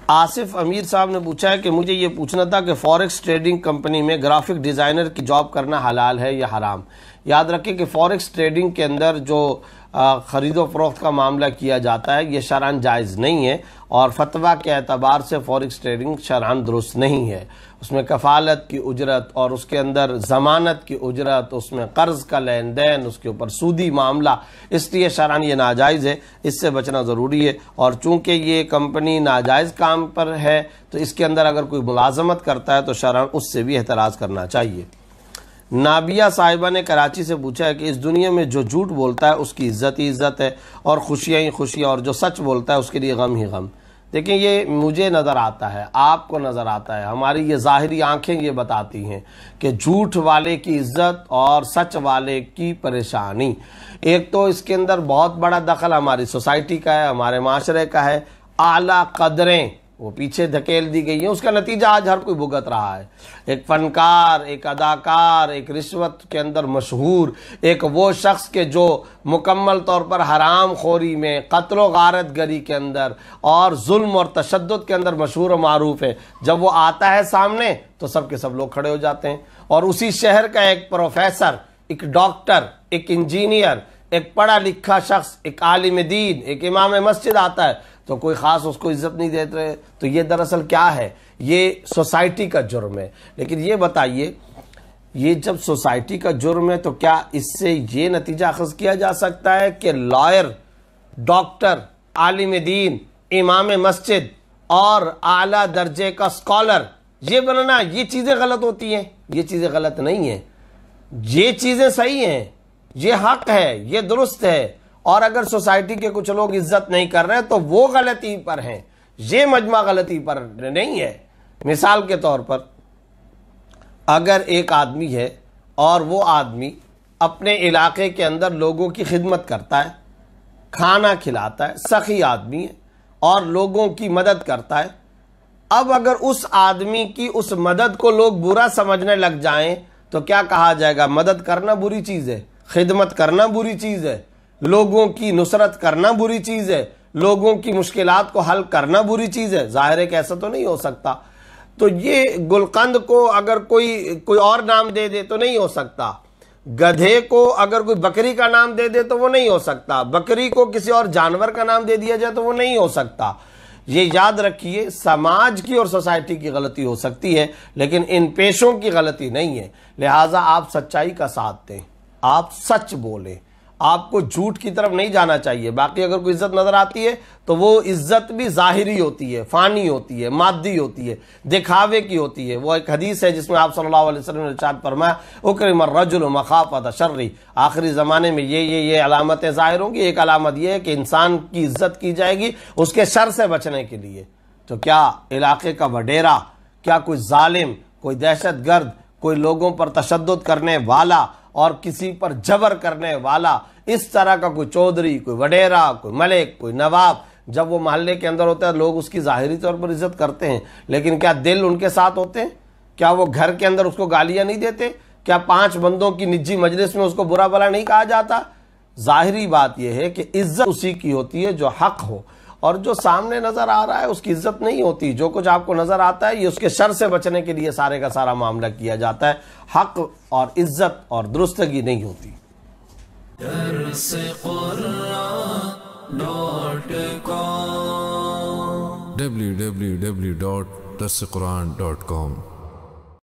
آصف امیر صاحب نے پوچھا ہے کہ مجھے یہ پوچھنا تھا کہ فوریکس ٹریڈنگ کمپنی میں گرافک ڈیزائنر کی جاب کرنا حلال ہے یا حرام؟ یاد رکھیں کہ فوریکس ٹریڈنگ کے اندر جو خرید و فروخت کا معاملہ کیا جاتا ہے یہ شرعاً جائز نہیں ہے، اور فتویٰ کے اعتبار سے فوریکس ٹریڈنگ شرعاً درست نہیں ہے۔ اس میں کفالت کی اجرت اور اس کے اندر ضمانت کی اجرت، اس میں قرض کا لین دین، اس کے اوپر سودی معاملہ، اس لیے شرعاً یہ ناجائز ہے، اس سے بچنا ضروری ہے۔ اور چونکہ یہ کمپنی ناجائز کام پر ہے تو اس کے اندر اگر کوئی ملازمت کرتا ہے تو شرعاً اس سے بھی احتراز کرنا چاہیے۔ نابیہ صاحبہ نے کراچی سے پوچھا ہے کہ اس دنیا میں جو جھوٹ بولتا ہے اس کی عزت ہی عزت ہے اور خوشیاں ہی خوشیاں، اور جو سچ بولتا ہے اس کے لیے غم ہی غم۔ دیکھیں یہ مجھے نظر آتا ہے، آپ کو نظر آتا ہے، ہماری یہ ظاہری آنکھیں یہ بتاتی ہیں کہ جھوٹ والے کی عزت اور سچ والے کی پریشانی۔ ایک تو اس کے اندر بہت بڑا دخل ہماری سوسائٹی کا ہے، ہمارے معاشرے کا ہے، اعلیٰ قدریں وہ پیچھے دھکیل دی گئی ہیں، اس کا نتیجہ آج ہر کوئی بھگت رہا ہے۔ ایک فنکار، ایک اداکار، ایک رشوت کے اندر مشہور، ایک وہ شخص کے جو مکمل طور پر حرام خوری میں، قتل و غارت گری کے اندر اور ظلم اور تشدد کے اندر مشہور و معروف ہے، جب وہ آتا ہے سامنے تو سب کے سب لوگ کھڑے ہو جاتے ہیں۔ اور اسی شہر کا ایک پروفیسر، ایک ڈاکٹر، ایک انجینئر، ایک پڑھا لکھا شخص، ایک عالم دین، ایک امام مسجد آتا ہے تو کوئی خاص اس کو عزت نہیں دیتے رہے۔ تو یہ دراصل کیا ہے؟ یہ سوسائٹی کا جرم ہے۔ لیکن یہ بتائیے، یہ جب سوسائٹی کا جرم ہے تو کیا اس سے یہ نتیجہ اخذ کیا جا سکتا ہے کہ لائر، ڈاکٹر، عالم دین، امام مسجد اور اعلیٰ درجے کا اسکالر یہ بننا، یہ چیزیں غلط ہوتی ہیں؟ یہ چیزیں غلط نہیں ہیں، یہ چیزیں صحیح ہیں، یہ حق ہے، یہ درست ہے۔ اور اگر سوسائٹی کے کچھ لوگ عزت نہیں کر رہے تو وہ غلطی پر ہیں، یہ مجمع غلطی پر نہیں ہے۔ مثال کے طور پر اگر ایک آدمی ہے اور وہ آدمی اپنے علاقے کے اندر لوگوں کی خدمت کرتا ہے، کھانا کھلاتا ہے، سخی آدمی ہے اور لوگوں کی مدد کرتا ہے، اب اگر اس آدمی کی اس مدد کو لوگ برا سمجھنے لگ جائیں تو کیا کہا جائے گا؟ مدد کرنا بری چیز ہے، خدمت کرنا بری چیز ہے، لوگوں کی نصرت کرنا بری چیز ہے، لوگوں کی مشکلات کو حل کرنا بری چیز ہے؟ ظاہر ہے کہ ایسا تو نہیں ہو سکتا۔ تو یہ گلقند کو اگر کوئی اور نام دے دے تو نہیں ہو سکتا، گدھے کو اگر کوئی بکری کا نام دے دے تو وہ نہیں ہو سکتا، بکری کو کسی اور جانور کا نام دے دیا جائے تو وہ نہیں ہو سکتا۔ یہ یاد رکھیے، سماج کی اور سوسائٹی کی غلطی ہو سکتی ہے لیکن ان پیشوں کی غلطی نہیں ہے۔ لہٰذا آپ سچائی کا ساتھ دیں، آپ سچ بولیں، آپ کو جھوٹ کی طرف نہیں جانا چاہیے۔ باقی اگر کوئی عزت نظر آتی ہے تو وہ عزت بھی ظاہری ہوتی ہے، فانی ہوتی ہے، مادی ہوتی ہے، دکھاوے کی ہوتی ہے۔ وہ ایک حدیث ہے جس میں آپ صلی اللہ علیہ وسلم نے ارشاد فرمایا، اکرم الرجل مخافۃ شرہ، آخری زمانے میں یہ علامتیں ظاہر ہوں گی۔ ایک علامت یہ ہے کہ انسان کی عزت کی جائے گی اس کے شر سے بچنے کے لیے۔ تو کیا علاقے کا وڈیرا، کیا کوئی ظالم، کوئی دہشت گرد، کوئی لوگوں پر تشدد کرنے والا اور کسی پر جبر کرنے والا، اس طرح کا کوئی چودھری، کوئی وڈیرا، کوئی ملک، کوئی نواب، جب وہ محلے کے اندر ہوتا ہے لوگ اس کی ظاہری طور پر عزت کرتے ہیں، لیکن کیا دل ان کے ساتھ ہوتے ہیں؟ کیا وہ گھر کے اندر اس کو گالیاں نہیں دیتے؟ کیا 5 بندوں کی نجی مجلس میں اس کو برا بھلا نہیں کہا جاتا؟ ظاہری بات یہ ہے کہ عزت اسی کی ہوتی ہے جو حق ہو، اور جو سامنے نظر آ رہا ہے اس کی عزت نہیں ہوتی۔ جو کچھ آپ کو نظر آتا ہے یہ اس کے شر سے بچنے کے لیے سارے کا سارا معاملہ کیا جاتا ہے، حق اور عزت اور درستگی نہیں ہوتی۔ www.darsequran.com